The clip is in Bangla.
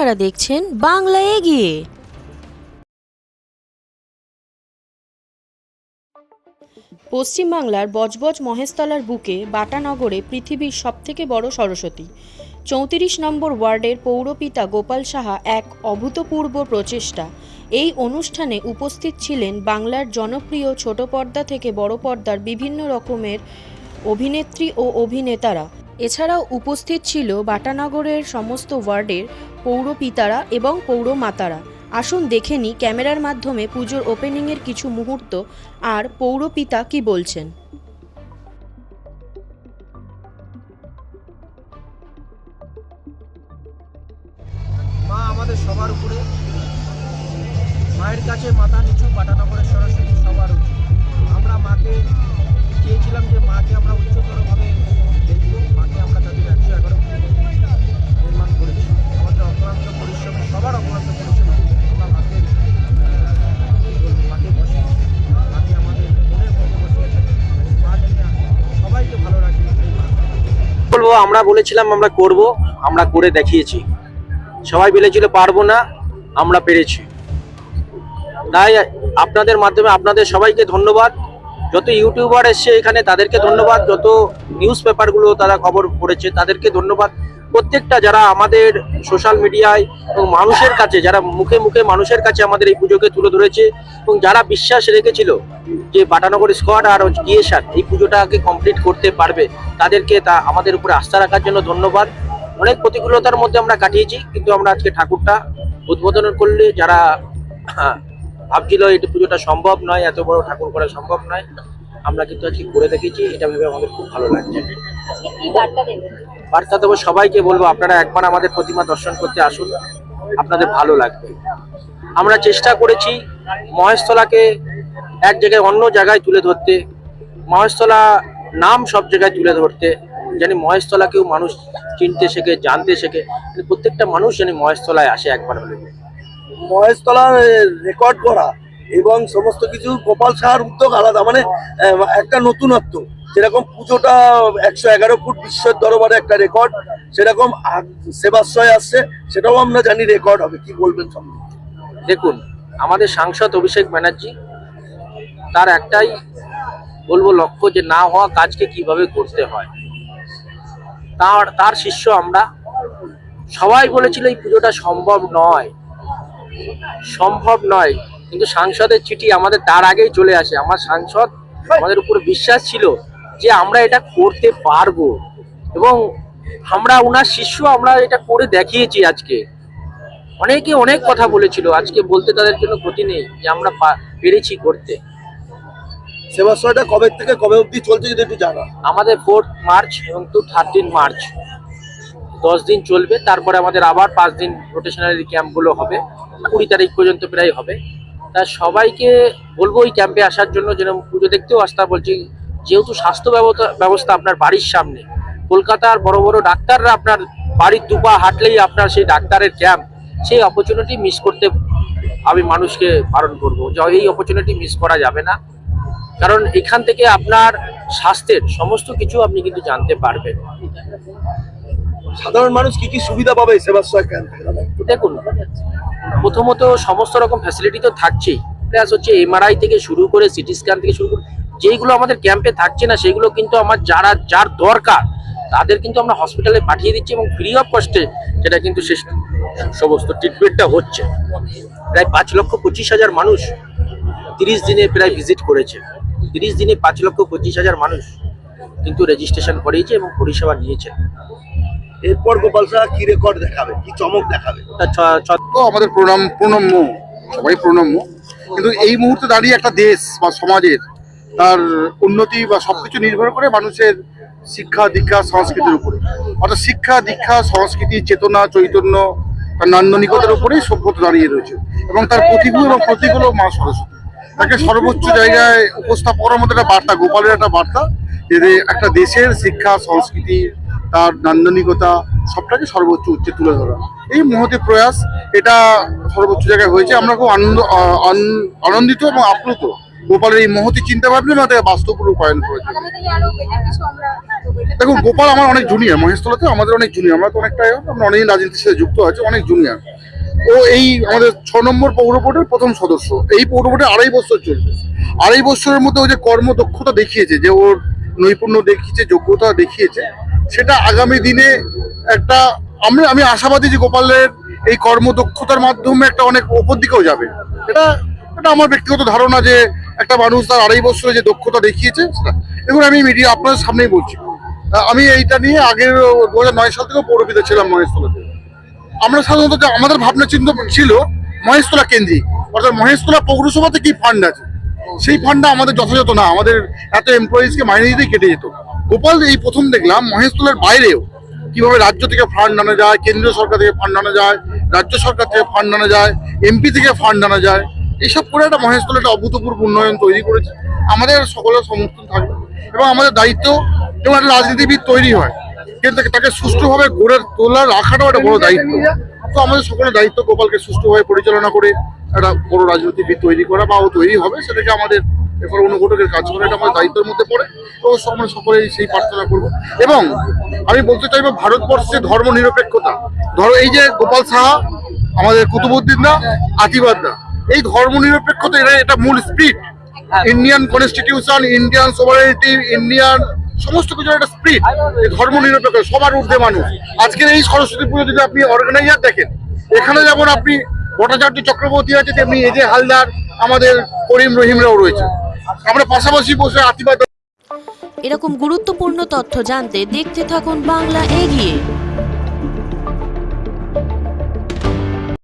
আপনারা দেখছেন বাংলা এগিয়ে। পশ্চিমবাংলার বজবজ মহেশতলার বুকে বাটানগরে পৃথিবীর সবথেকে বড় সরস্বতী 34 নম্বর ওয়ার্ডের পৌরপিতা গোপাল সাহা এক অভূতপূর্ব প্রচেষ্টা। এই অনুষ্ঠানে উপস্থিত ছিলেন বাংলার জনপ্রিয় ছোট পর্দা থেকে বড় পর্দার বিভিন্ন রকমের অভিনেত্রী ও অভিনেতারা। এছাড়াও উপস্থিত ছিল বাটানগরের সমস্ত ওয়ার্ডের পৌরপিতারা এবং পৌরমাতারা। আসুন দেখে নিই ক্যামেরার মাধ্যমে পুজোর ওপেনিংয়ের কিছু মুহূর্ত আর পৌরপিতা কি বলছেন। মা আমাদের সবার উপরে, মায়ের কাছে মাথা নিচু, বাটানগরের সরস্বতী সবার উচিত। আমরা মাকে চেয়েছিলাম যে মাকে আমরা উচ্চতরভাবে দেখব, মাকে আমরা তাদের 111 নির্মাণ করেছি। আমাদের অক্লান্ত পরিশ্রম, সবার অক্লান্ত পরিশ্রম, আমরা মাকে বসে, মাকে আমাদের মনের মধ্যে বসে, মা যেন সবাইকে ভালো রাখে। বলবো আমরা বলেছিলাম আমরা করব, আমরা করে দেখিয়েছি। সবাই বলেছিল পারবো না, আমরা পেরেছি। তাই আপনাদের মাধ্যমে আপনাদের সবাইকে ধন্যবাদ। যত ইউটিউবার এসছে এখানে তাদেরকে ধন্যবাদ, যত নিউজ পেপারগুলো তারা খবর পড়েছে তাদেরকে ধন্যবাদ। প্রত্যেকটা যারা আমাদের সোশ্যাল মিডিয়ায় এবং মানুষের কাছে, যারা মুখে মুখে মানুষের কাছে আমাদের এই পুজোকে তুলে ধরেছে এবং যারা বিশ্বাস রেখেছিল যে বাটানগর স্কোয়াড আর গিয়েশান এই পুজোটাকে কমপ্লিট করতে পারবে, তাদেরকে তা আমাদের উপরে আস্থা রাখার জন্য ধন্যবাদ। অনেক প্রতিকূলতার মধ্যে আমরা কাটিয়েছি, কিন্তু আমরা আজকে ঠাকুরটা উদ্বোধন করলে যারা ভাবছিল এই পুজোটা সম্ভব নয়, এত বড় ঠাকুর করা সম্ভব নয়, আমরা কিন্তু আজকে করে দেখেছি। এটা ভেবে আমাদের খুব ভালো লাগছে। বার্তা দেবো সবাইকে, বলবো আপনারা একবার আমাদের প্রতিমা দর্শন করতে আসুন, আপনাদের ভালো লাগবে। আমরা চেষ্টা করেছি মহেশতলাকে এক জায়গায় অন্য জায়গায় তুলে ধরতে, মহেশতলা নাম সব জায়গায় তুলে ধরতে, জানি মহেশতলাকেও মানুষ চিনতে শেখে, জানতে শেখে, প্রত্যেকটা মানুষ জানি মহেশতলায় আসে একবার হলে। মহেশতলার রেকর্ড করা এবং সমস্ত কিছু গোপাল সাহার উদ্যোগ আলাদা, মানে একটা নতুনত্ব। যেরকম পুজোটা 111 ফুট বিশ্বের দরবারে একটা রেকর্ড, সেরকম সেবাশ্রয় আসছে, সেটাও আমরা জানি রেকর্ড হবে। কি বলবেন? দেখুন, আমাদের সাংসদ অভিষেক ব্যানার্জি, তার একটাই বলবো লক্ষ্য যে না হওয়া কাজকে কিভাবে করতে হয়। তার শিষ্য আমরা। সবাই বলেছিল এই পুজোটা সম্ভব নয়, কিন্তু সাংসদের চিঠি আমাদের তার আগেই চলে আসে। আমার সাংসদ আমাদের উপরে বিশ্বাস ছিল যে আমরা এটা করতে পারবো এবং আমরা ওনার শিষ্য, আমরা এটা করে দেখিয়েছি। আজকে অনেকে অনেক কথা বলেছিল, আজকে বলতে তাদের জন্য ক্ষতি নেই যে আমরা পেরেছি করতে। সেবাশ্রয়টা কবে থেকে কবে অবধি চলছে যদি একটু জানা। আমাদের 4 মার্চ এবং 13 মার্চ 10 দিন চলবে। তারপরে আমাদের আবার 5 দিন রোটেশনারি ক্যাম্পগুলো হবে, 20 তারিখ পর্যন্ত প্রায় হবে। তা সবাইকে বলবো ওই ক্যাম্পে আসার জন্য, যেন পুজো দেখতেও আসতে বলছি। যেহেতু স্বাস্থ্য ব্যবস্থা আপনার বাড়ির সামনে, কলকাতার বড় বড় ডাক্তাররা আপনার বাড়ির দুপা হাঁটলেই আপনার সেই ডাক্তারের ক্যাম্প, সেই অপরচুনিটি মিস করতে আমি মানুষকে বারণ করবো যে এই অপরচুনিটি মিস করা যাবে না। কারণ এখান থেকে আপনার স্বাস্থ্যের সমস্ত কিছু আপনি কিন্তু জানতে পারবেন। সাধারণ মানুষ কি কি সুবিধা পাবে সেবাশ্রয় ক্যাম্প থেকে? দেখুন, প্রথমত সমস্ত রকম ফ্যাসিলিটি তো থাকছেই, প্লাস হচ্ছে এমআরআই থেকে শুরু করে সিটি স্ক্যান থেকে শুরু করে যেইগুলো আমাদের ক্যাম্পে থাকছে না, সেগুলো কিন্তু আমার যার দরকার তাদের কিন্তু আমরা হসপিটালে পাঠিয়ে দিচ্ছি এবং ফ্রি অফ কস্টে সেটা কিন্তু সে সমস্ত ট্রিটমেন্টটা হচ্ছে। প্রায় 5,25,000 মানুষ 30 দিনে প্রায় ভিজিট করেছে। 30 দিনে 5,25,000 মানুষ কিন্তু রেজিস্ট্রেশন করিয়েছে এবং পরিষেবা নিয়েছে। এরপর গোপাল সাহা কি রেকর্ড দেখাবে, কি চমক দেখাবে? আমাদের প্রণম্য, সবাই প্রণম্য, কিন্তু এই মুহূর্তে দাঁড়িয়ে একটা দেশ বা সমাজের তার উন্নতি বা সবকিছু নির্ভর করে মানুষের শিক্ষা দীক্ষা সংস্কৃতির উপরে। অর্থাৎ শিক্ষা দীক্ষা সংস্কৃতি চেতনা চৈতন্য তার নান্দনিকতার উপরেই সভ্যতা দাঁড়িয়ে রয়েছে এবং তার প্রতিভূ এবং প্রতীক হলো মা সরস্বতী। তাকে সর্বোচ্চ জায়গায় উপস্থাপন করার মধ্যে একটা বার্তা, গোপালের একটা বার্তা, যে একটা দেশের শিক্ষা সংস্কৃতি তার নান্দনিকতা সবটাকে সর্বোচ্চ উচ্চে তুলে ধরা। এই মহতি প্রয়াস, এটা সর্বোচ্চ জায়গায় হয়েছে। আমরা খুব আনন্দিত এবং আপ্লুত গোপালের এই মহতি চিন্তা ভাবনা বাস্তব রূপায়ণ করেছে। দেখুন, গোপাল আমার অনেক জুনিয়র, মহেশতলাতে আমাদের অনেক জুনিয়র, আমরা তো অনেকটাই, আমরা অনেক রাজনীতির সাথে যুক্ত আছে, অনেক জুনিয়র। ও এই আমাদের 6 নম্বর পৌর বোর্ডের প্রথম সদস্য। এই পৌর বোর্ডে 2.5 বছর চলবে। 2.5 বছরের মধ্যে ও যে কর্মদক্ষতা দেখিয়েছে, যে ওর নৈপুণ্য দেখিয়েছে, যোগ্যতা দেখিয়েছে, সেটা আগামী দিনে একটা আমি আশাবাদী যে গোপালের এই কর্মদক্ষতার মাধ্যমে একটা অনেক ওপর দিকেও যাবে। এটা এটা আমার ব্যক্তিগত ধারণা যে একটা মানুষ তার 2.5 বছরে যে দক্ষতা দেখিয়েছে সেটা। দেখুন, আমি মিডিয়া আপনাদের সামনেই বলছি, আমি এইটা নিয়ে আগের 2009 সাল থেকে পৌরপিতা ছিলাম মহেশতলাতে। আমরা সাধারণত আমাদের ভাবনা চিন্তা ছিল মহেশতলা কেন্দ্রিক, অর্থাৎ মহেশতলা পৌরসভাতে কি ফান্ড আছে সেই ফান্ডটা আমাদের যথাযথ না, আমাদের এত এমপ্লয়িজকে মাইনে দিতেই কেটে যেত। গোপাল এই প্রথম দেখলাম মহেশতলার বাইরেও কিভাবে রাজ্য থেকে ফান্ড আনা যায়, কেন্দ্রীয় সরকার থেকে ফান্ড আনা যায়, রাজ্য সরকার থেকে ফান্ড আনা যায়, এমপি থেকে ফান্ড আনা যায়। এইসব করে একটা মহেশতলা একটা অভূতপূর্ব উন্নয়ন তৈরি করেছে। আমাদের সকলের সমর্থন থাকবে এবং আমাদের দায়িত্ব, যেমন একটা রাজনীতিবিদ তৈরি হয় কিন্তু তাকে সুষ্ঠুভাবে গড়ে তোলা রাখাটাও একটা বড় দায়িত্ব। তো আমাদের সকলের দায়িত্ব গোপালকে সুষ্ঠুভাবে পরিচালনা করে একটা বড় রাজনীতিবিদ তৈরি করা, বা ও তৈরি হবে সেটাকে আমাদের এরপর অনুঘটকের কাজ করা, এটা আমাদের দায়িত্বের মধ্যে পড়ে। তো আমরা সকলেই সেই প্রার্থনা করব। এবং আমি বলতে চাইবো ভারতবর্ষে ধর্ম নিরপেক্ষতা, ধরো এই যে গোপাল সাহা, আমাদের কুতুবুদ্দিন দা, আতিবাদ দা, এই ধর্ম নিরপেক্ষতা এটা মূল spirit. Indian constitution, Indian sovereignty, Indian সমস্ত কিছুর একটা স্পিরিট, এই ধর্ম নিরপেক্ষ, সবার ঊর্ধ্বে মানুষ। আজকের এই সরস্বতী পুজো যদি আপনি অর্গানাইজার দেখেন, এখানে যেমন আপনি ভট্টাচার্য চক্রবর্তী আছে, তেমনি এজে হালদার, আমাদের করিম রহিমরাও রয়েছে। আমরা পাশাপাশি বসে আতিবাদ। এরকম গুরুত্বপূর্ণ তথ্য জানতে দেখতে থাকুন বাংলা এগিয়ে।